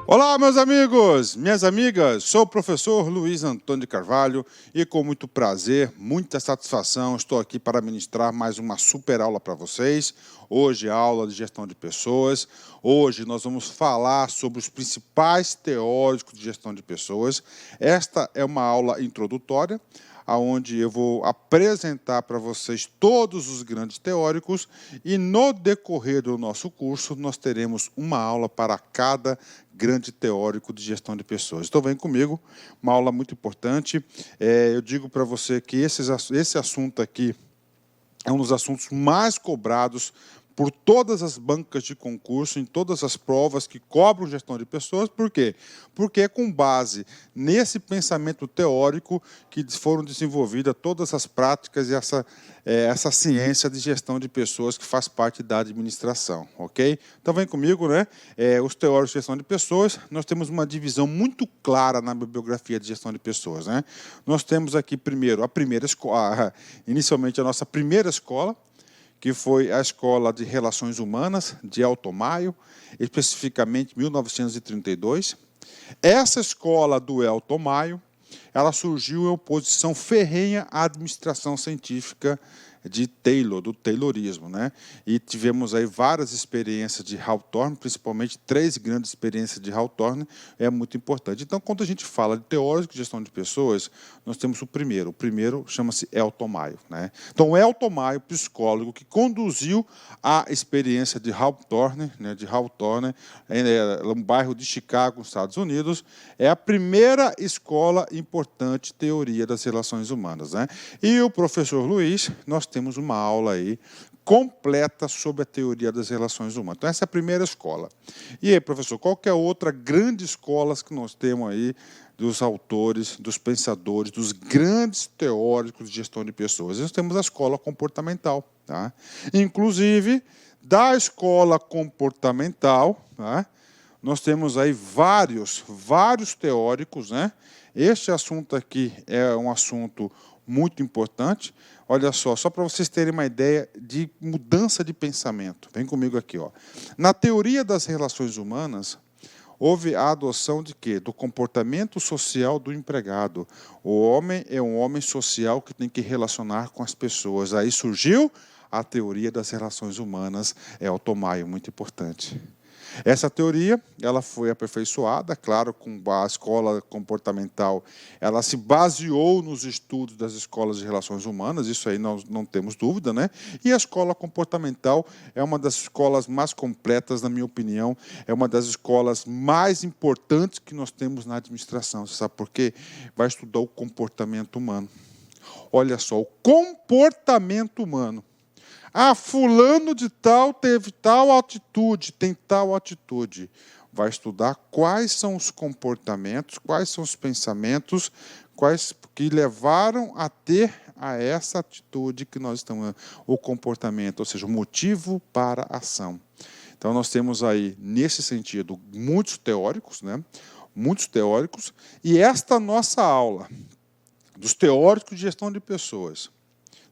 Olá, meus amigos, minhas amigas, sou o professor Luiz Antônio de Carvalho e com muito prazer, muita satisfação, estou aqui para ministrar mais uma super aula para vocês. Hoje, a aula de gestão de pessoas. Hoje nós vamos falar sobre os principais teóricos de gestão de pessoas. Esta é uma aula introdutória, onde eu vou apresentar para vocês todos os grandes teóricos e no decorrer do nosso curso nós teremos uma aula para cada grande teórico de gestão de pessoas. Então vem comigo, uma aula muito importante. Eu digo para você que esse assunto aqui é um dos assuntos mais cobrados por todas as bancas de concurso, em todas as provas que cobram gestão de pessoas. Por quê? Porque é com base nesse pensamento teórico que foram desenvolvidas todas as práticas e essa ciência de gestão de pessoas que faz parte da administração, ok? Então vem comigo, né? Os teóricos de gestão de pessoas, nós temos uma divisão muito clara na bibliografia de gestão de pessoas, né? Nós temos aqui primeiro a primeira escola, inicialmente a nossa primeira escola, que foi a Escola de Relações Humanas, de Elton Maio, especificamente em 1932. Essa escola do Elton Maio, ela surgiu em oposição ferrenha à administração científica de Taylor, do Taylorismo, né? E tivemos aí várias experiências de Hawthorne, principalmente 3 grandes experiências de Hawthorne, é muito importante. Então, quando a gente fala de teóricos de gestão de pessoas, nós temos o primeiro chama-se Elton Maio, né? Então, Elton Maio, psicólogo que conduziu a experiência de Hawthorne, né, um bairro de Chicago, nos Estados Unidos, é a primeira escola importante de teoria das relações humanas, né? E o professor Luiz, nós temos uma aula aí completa sobre a teoria das relações humanas. Então, essa é a primeira escola. E aí, professor, qual que é a outra grande escola que nós temos aí dos autores, dos pensadores, dos grandes teóricos de gestão de pessoas? Nós temos a escola comportamental, tá? Inclusive, da escola comportamental, tá? Nós temos aí vários teóricos, né? Este assunto aqui é um assunto muito importante. Olha só para vocês terem uma ideia de mudança de pensamento. Vem comigo aqui, ó. Na teoria das relações humanas, houve a adoção de quê? Do comportamento social do empregado. O homem é um homem social que tem que relacionar com as pessoas. Aí surgiu a teoria das relações humanas, Elton Maio, muito importante. Essa teoria, ela foi aperfeiçoada, claro, com a escola comportamental, ela se baseou nos estudos das escolas de relações humanas, isso aí nós não temos dúvida, né? E a escola comportamental é uma das escolas mais completas, na minha opinião, é uma das escolas mais importantes que nós temos na administração. Você sabe por quê? Vai estudar o comportamento humano. Olha só, o comportamento humano. Ah, fulano de tal teve tal atitude, tem tal atitude. Vai estudar quais são os comportamentos, quais são os pensamentos, quais que levaram a ter a essa atitude que nós estamos, o comportamento, ou seja, o motivo para a ação. Então, nós temos aí, nesse sentido, muitos teóricos, né? Muitos teóricos, e esta nossa aula dos teóricos de gestão de pessoas,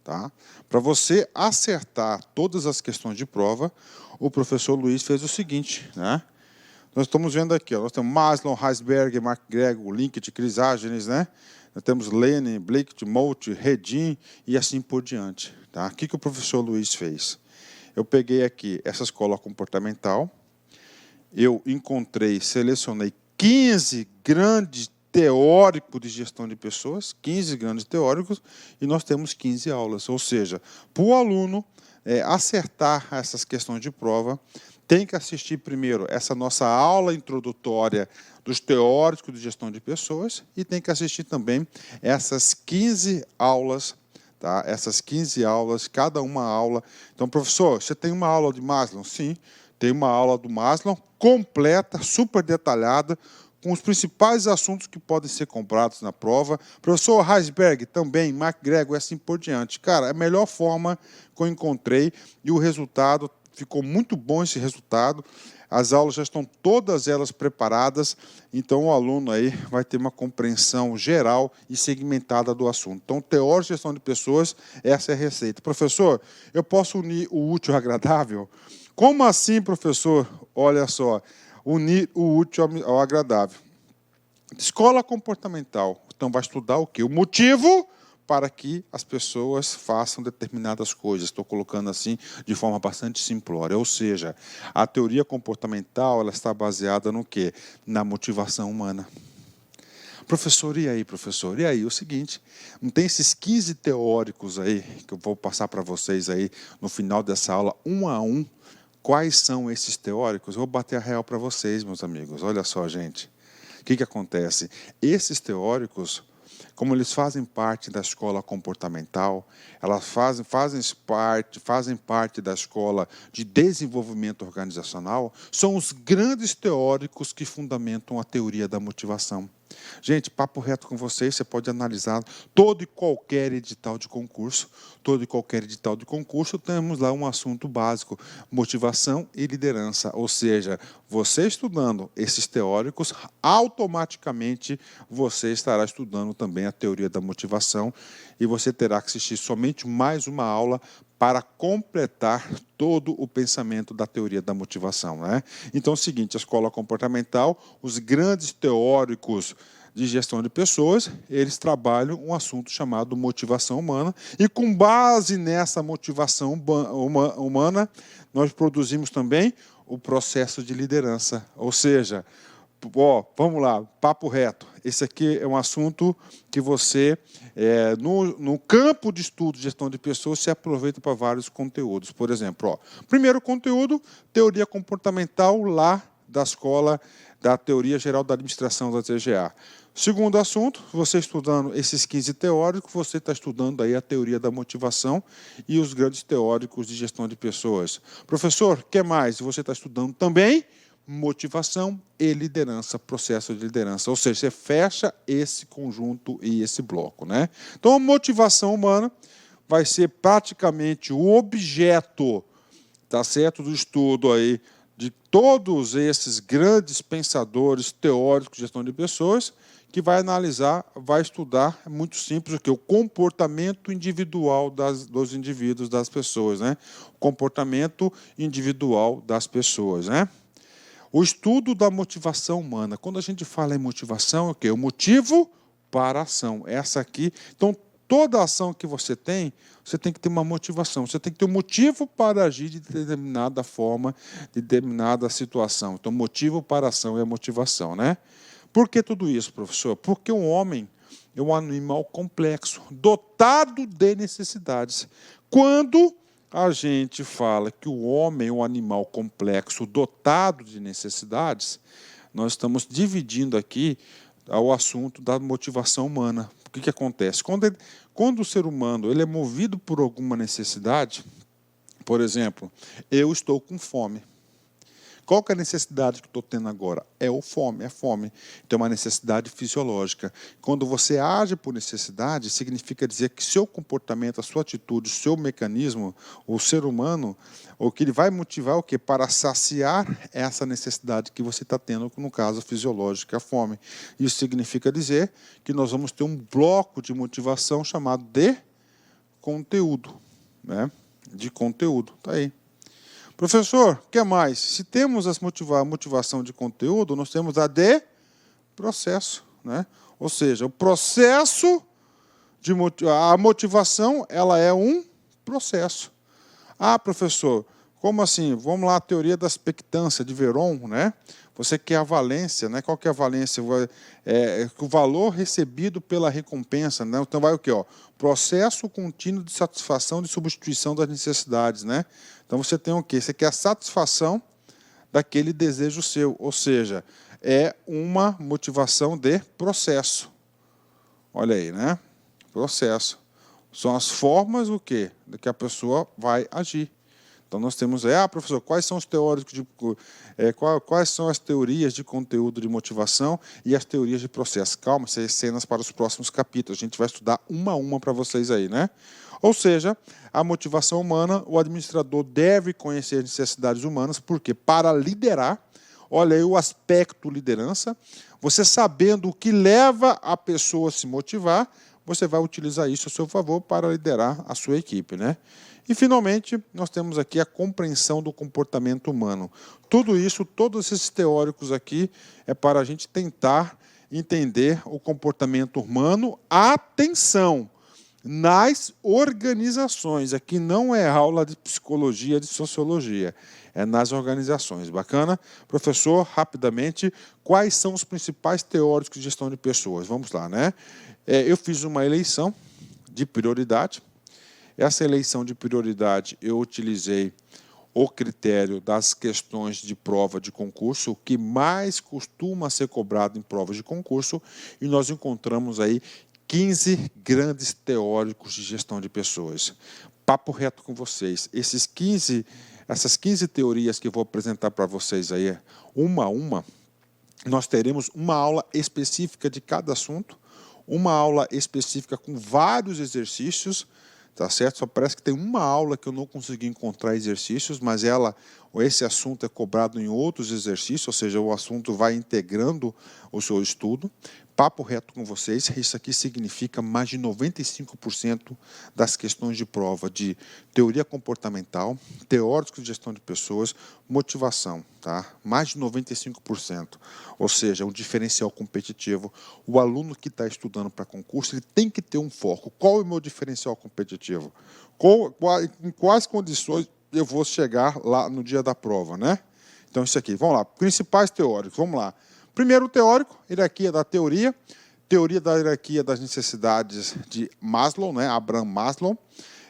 tá? Para você acertar todas as questões de prova, o professor Luiz fez o seguinte, né? Nós estamos vendo aqui, ó, nós temos Maslow, Heisberg, McGregor, Linkett, Crisógenes, né? Nós temos Lenin, Blake, Moult, Redin e assim por diante, tá? O que o professor Luiz fez? Eu peguei aqui essa escola comportamental, eu selecionei 15 grandes teórico de gestão de pessoas, 15 grandes teóricos, e nós temos 15 aulas. Ou seja, para o aluno acertar essas questões de prova, tem que assistir primeiro essa nossa aula introdutória dos teóricos de gestão de pessoas e tem que assistir também essas 15 aulas, tá? Essas 15 aulas, cada uma aula. Então, professor, você tem uma aula de Maslow? Sim, tem uma aula do Maslow completa, super detalhada, com os principais assuntos que podem ser comprados na prova. Professor Heisberg também, McGregor e assim por diante. Cara, é a melhor forma que eu encontrei e o resultado, ficou muito bom esse resultado. As aulas já estão todas elas preparadas, então o aluno aí vai ter uma compreensão geral e segmentada do assunto. Então, teoria de gestão de pessoas, essa é a receita. Professor, eu posso unir o útil ao agradável? Como assim, professor? Olha só, unir o útil ao agradável. Escola comportamental. Então, vai estudar o quê? O motivo para que as pessoas façam determinadas coisas. Estou colocando assim de forma bastante simplória. Ou seja, a teoria comportamental ela está baseada no quê? Na motivação humana. Professor, e aí, professor? E aí, o seguinte, não tem esses 15 teóricos aí, que eu vou passar para vocês aí no final dessa aula, um a um, quais são esses teóricos? Eu vou bater a real para vocês, meus amigos. Olha só, gente. O que acontece? Esses teóricos, como eles fazem parte da escola comportamental, elas fazem parte da escola de desenvolvimento organizacional, são os grandes teóricos que fundamentam a teoria da motivação. Gente, papo reto com vocês, você pode analisar todo e qualquer edital de concurso. Todo e qualquer edital de concurso, temos lá um assunto básico, motivação e liderança. Ou seja, você estudando esses teóricos, automaticamente você estará estudando também a teoria da motivação e você terá que assistir somente mais uma aula para completar todo o pensamento da teoria da motivação, né? Então é o seguinte, a escola comportamental, os grandes teóricos de gestão de pessoas, eles trabalham um assunto chamado motivação humana e com base nessa motivação humana, nós produzimos também o processo de liderança, ou seja, vamos lá, papo reto. Esse aqui é um assunto que você, no campo de estudo de gestão de pessoas, se aproveita para vários conteúdos. Por exemplo, primeiro conteúdo, teoria comportamental lá da escola da Teoria Geral da Administração da TGA. Segundo assunto, você estudando esses 15 teóricos, você está estudando aí a teoria da motivação e os grandes teóricos de gestão de pessoas. Professor, o que mais? Você está estudando também motivação e liderança, processo de liderança. Ou seja, você fecha esse conjunto e esse bloco, né? Então, a motivação humana vai ser praticamente o objeto, tá certo, do estudo aí de todos esses grandes pensadores teóricos de gestão de pessoas, que vai analisar, vai estudar, é muito simples, o comportamento individual dos indivíduos, das pessoas, né? O comportamento individual das pessoas, né? O estudo da motivação humana. Quando a gente fala em motivação, é o quê? O motivo para a ação. Essa aqui. Então, toda ação que você tem que ter uma motivação. Você tem que ter um motivo para agir de determinada forma, de determinada situação. Então, motivo para a ação é a motivação, né? Por que tudo isso, professor? Porque o homem é um animal complexo, dotado de necessidades. Quando a gente fala que o homem é um animal complexo, dotado de necessidades, nós estamos dividindo aqui o assunto da motivação humana. O que acontece? Quando o ser humano ele é movido por alguma necessidade, por exemplo, eu estou com fome. Qual que é a necessidade que eu estou tendo agora? É fome. Então, é uma necessidade fisiológica. Quando você age por necessidade, significa dizer que seu comportamento, a sua atitude, o seu mecanismo, o ser humano, o que ele vai motivar o quê? Para saciar essa necessidade que você está tendo, no caso fisiológica, a fome. Isso significa dizer que nós vamos ter um bloco de motivação chamado de conteúdo, né? De conteúdo, está aí. Professor, o que mais? Se temos a motivação de conteúdo, nós temos a de processo, né? Ou seja, o processo a motivação, ela é um processo. Ah, professor, como assim? Vamos lá, a teoria da expectância de Veron, né? Você quer a valência, né? Qual que é a valência? O valor recebido pela recompensa, né? Então vai o quê? Processo contínuo de satisfação de substituição das necessidades, né? Então você tem o quê? Você quer a satisfação daquele desejo seu, ou seja, é uma motivação de processo. Olha aí, né? Processo. São as formas o quê? De que a pessoa vai agir. Então nós temos, professor, quais são os teóricos quais são as teorias de conteúdo de motivação e as teorias de processo? Calma, isso é cenas para os próximos capítulos. A gente vai estudar uma a uma para vocês aí, né? Ou seja, a motivação humana, o administrador deve conhecer as necessidades humanas, porque para liderar, olha aí o aspecto liderança, você sabendo o que leva a pessoa a se motivar, você vai utilizar isso a seu favor para liderar a sua equipe, né? E, finalmente, nós temos aqui a compreensão do comportamento humano. Tudo isso, todos esses teóricos aqui, é para a gente tentar entender o comportamento humano. Atenção! Nas organizações. Aqui não é aula de psicologia, de sociologia. É nas organizações. Bacana? Professor, rapidamente, quais são os principais teóricos de gestão de pessoas? Vamos lá, né? Eu fiz uma eleição de prioridade. Essa eleição de prioridade, eu utilizei o critério das questões de prova de concurso, o que mais costuma ser cobrado em provas de concurso, e nós encontramos aí 15 grandes teóricos de gestão de pessoas. Papo reto com vocês. Essas 15 teorias que eu vou apresentar para vocês aí, uma a uma, nós teremos uma aula específica de cada assunto, uma aula específica com vários exercícios, tá certo? Só parece que tem uma aula que eu não consegui encontrar exercícios, mas esse assunto é cobrado em outros exercícios, ou seja, o assunto vai integrando o seu estudo. Papo reto com vocês, isso aqui significa mais de 95% das questões de prova de teoria comportamental, teóricos de gestão de pessoas, motivação, tá? Mais de 95%. Ou seja, um diferencial competitivo. O aluno que está estudando para concurso, ele tem que ter um foco. Qual é o meu diferencial competitivo? Em quais condições eu vou chegar lá no dia da prova, né? Então, isso aqui. Vamos lá. Principais teóricos. Vamos lá. Primeiro teórico, hierarquia da teoria. Teoria da hierarquia das necessidades de Maslow, né? Abraham Maslow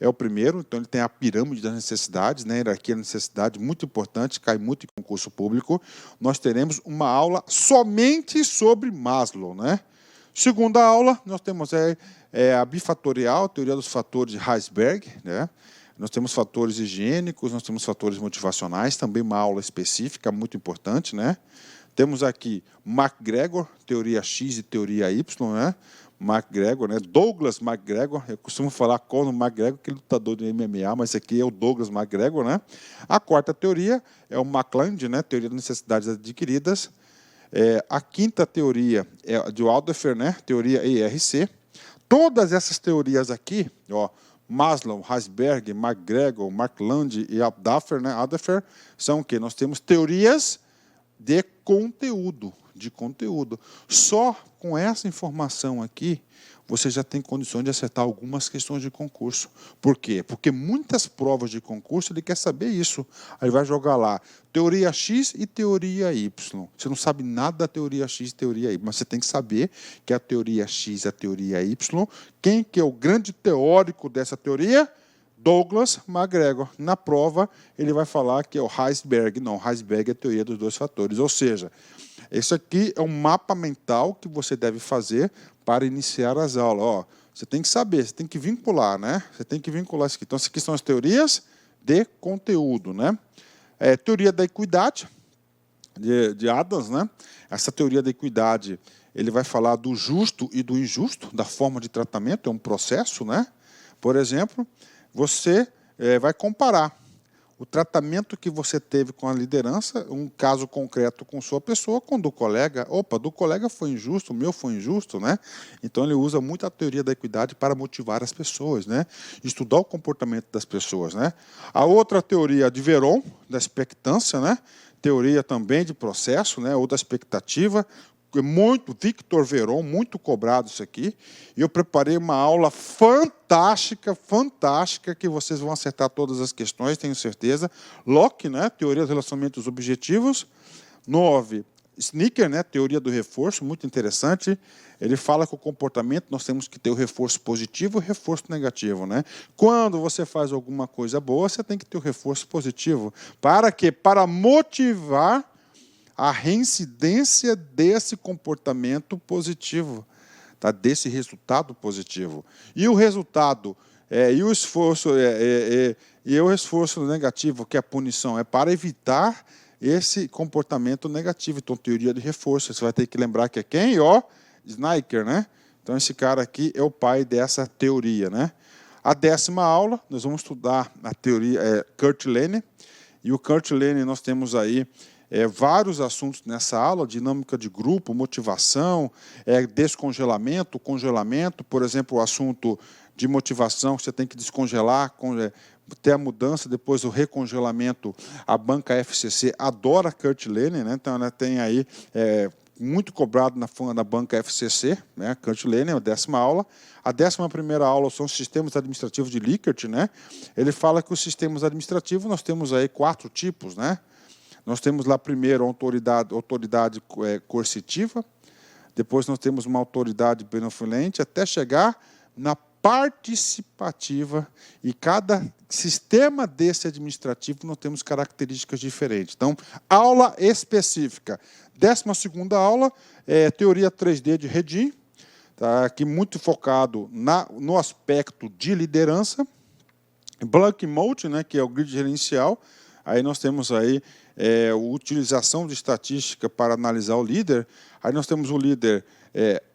é o primeiro. Então, ele tem a pirâmide das necessidades, né? Hierarquia da necessidade, muito importante, cai muito em concurso público. Nós teremos uma aula somente sobre Maslow, né? Segunda aula, nós temos a bifatorial, teoria dos fatores de Heisberg, né? Nós temos fatores higiênicos, nós temos fatores motivacionais, também uma aula específica, muito importante, né? Temos aqui MacGregor, teoria X e teoria Y, né? MacGregor, né? Douglas MacGregor, eu costumo falar Conor McGregor, que é lutador de MMA, mas aqui é o Douglas MacGregor, né? A quarta teoria é o McClelland, né? Teoria das necessidades adquiridas. A quinta teoria é de Aldafer, né? Teoria ERC. Todas essas teorias aqui, ó, Maslow, Heisberg, MacGregor, McClelland e Aldafer, né? Aldafer, são o quê? Nós temos teorias de conteúdo, Só com essa informação aqui, você já tem condições de acertar algumas questões de concurso. Por quê? Porque muitas provas de concurso, ele quer saber isso. Aí vai jogar lá, teoria X e teoria Y. Você não sabe nada da teoria X e teoria Y, mas você tem que saber que a teoria X e a teoria Y, quem que é o grande teórico dessa teoria? Douglas MacGregor. Na prova, ele vai falar que é o Heisberg. Não, Heisberg é a teoria dos dois fatores. Ou seja, isso aqui é um mapa mental que você deve fazer para iniciar as aulas. Ó, você tem que saber, você tem que vincular, né? Você tem que vincular isso aqui. Então, essas aqui são as teorias de conteúdo, né? Teoria da equidade, de Adams, né? Essa teoria da equidade, ele vai falar do justo e do injusto, da forma de tratamento, é um processo, né? Por exemplo, você vai comparar o tratamento que você teve com a liderança, um caso concreto com sua pessoa, com do colega. Opa, do colega foi injusto, o meu foi injusto, né? Então, ele usa muito a teoria da equidade para motivar as pessoas, né? Estudar o comportamento das pessoas, né? A outra teoria de Veron, da expectância, né? Teoria também de processo, né? Ou da expectativa. Victor Veron, muito cobrado isso aqui. E eu preparei uma aula fantástica, que vocês vão acertar todas as questões, tenho certeza. Locke, né, teoria dos relacionamentos objetivos. 9, Snicker, né, teoria do reforço, muito interessante. Ele fala que o comportamento, nós temos que ter o reforço positivo e o reforço negativo, né? Quando você faz alguma coisa boa, você tem que ter o reforço positivo. Para quê? Para motivar a reincidência desse comportamento positivo, tá? Desse resultado positivo. E o resultado, e o esforço negativo, que é a punição, é para evitar esse comportamento negativo. Então, teoria de reforço, você vai ter que lembrar que é quem? Ó, Snicker, né? Então, esse cara aqui é o pai dessa teoria, né? A 10ª aula, nós vamos estudar a teoria Kurt Lane. E o Kurt Lane, nós temos aí vários assuntos nessa aula: dinâmica de grupo, motivação, descongelamento, congelamento. Por exemplo, o assunto de motivação, você tem que descongelar, ter a mudança, depois o recongelamento. A banca FCC adora Kurt Lehner, né? Então ela tem aí muito cobrado na banca FCC, né? Kurt Lehner, a 10ª aula. A 11ª aula são os sistemas administrativos de Likert, né? Ele fala que os sistemas administrativos nós temos aí 4 tipos, né? Nós temos lá primeiro a autoridade coercitiva, depois nós temos uma autoridade benevolente, até chegar na participativa, e cada sistema desse administrativo nós temos características diferentes. Então, aula específica. 12ª aula é teoria 3D de Redin, tá? Aqui muito focado no aspecto de liderança. Blank Mode, né, que é o grid gerencial. Aí nós temos aí a utilização de estatística para analisar o líder. Aí nós temos o líder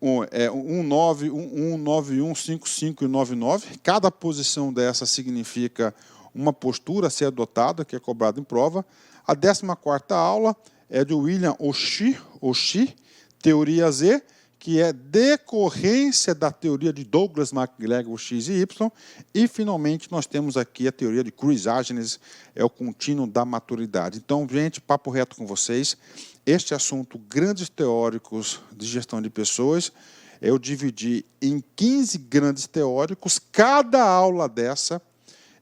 19, 91, 55 e 99. Cada posição dessa significa uma postura a ser adotada, que é cobrada em prova. A 14ª aula é de William O'Shea, teoria Z, que é decorrência da teoria de Douglas MacGregor X e Y. E, finalmente, nós temos aqui a teoria de Chrysagenes, é o contínuo da maturidade. Então, gente, papo reto com vocês. Este assunto, grandes teóricos de gestão de pessoas, eu dividi em 15 grandes teóricos. Cada aula dessa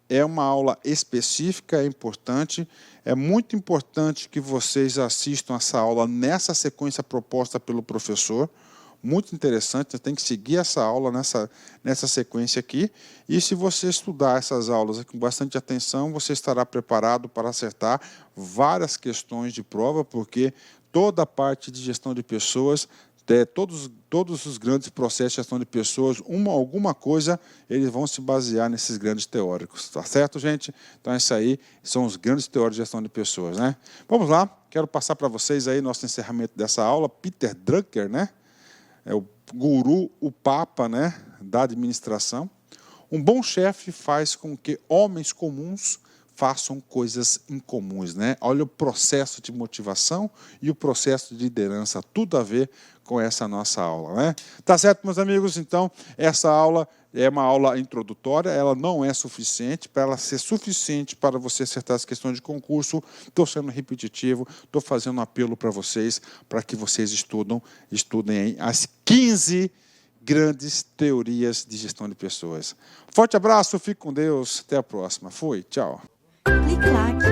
é uma aula específica, é importante. É muito importante que vocês assistam essa aula nessa sequência proposta pelo professor. Muito interessante, você tem que seguir essa aula nessa sequência aqui. E se você estudar essas aulas com bastante atenção, você estará preparado para acertar várias questões de prova, porque toda a parte de gestão de pessoas, todos os grandes processos de gestão de pessoas, alguma coisa, eles vão se basear nesses grandes teóricos. Tá certo, gente? Então, isso aí são os grandes teóricos de gestão de pessoas, né? Vamos lá, quero passar para vocês aí nosso encerramento dessa aula. Peter Drucker, né? É o guru, o papa, né, da administração. Um bom chefe faz com que homens comuns façam coisas incomuns, né? Olha o processo de motivação e o processo de liderança, tudo a ver com essa nossa aula, né? Tá certo, meus amigos? Então, essa aula é uma aula introdutória, ela não é suficiente. Para ela ser suficiente para você acertar as questões de concurso, estou sendo repetitivo, estou fazendo um apelo para vocês, para que vocês estudem aí as 15 grandes teorias de gestão de pessoas. Forte abraço, fique com Deus, até a próxima. Fui, tchau. Clique like.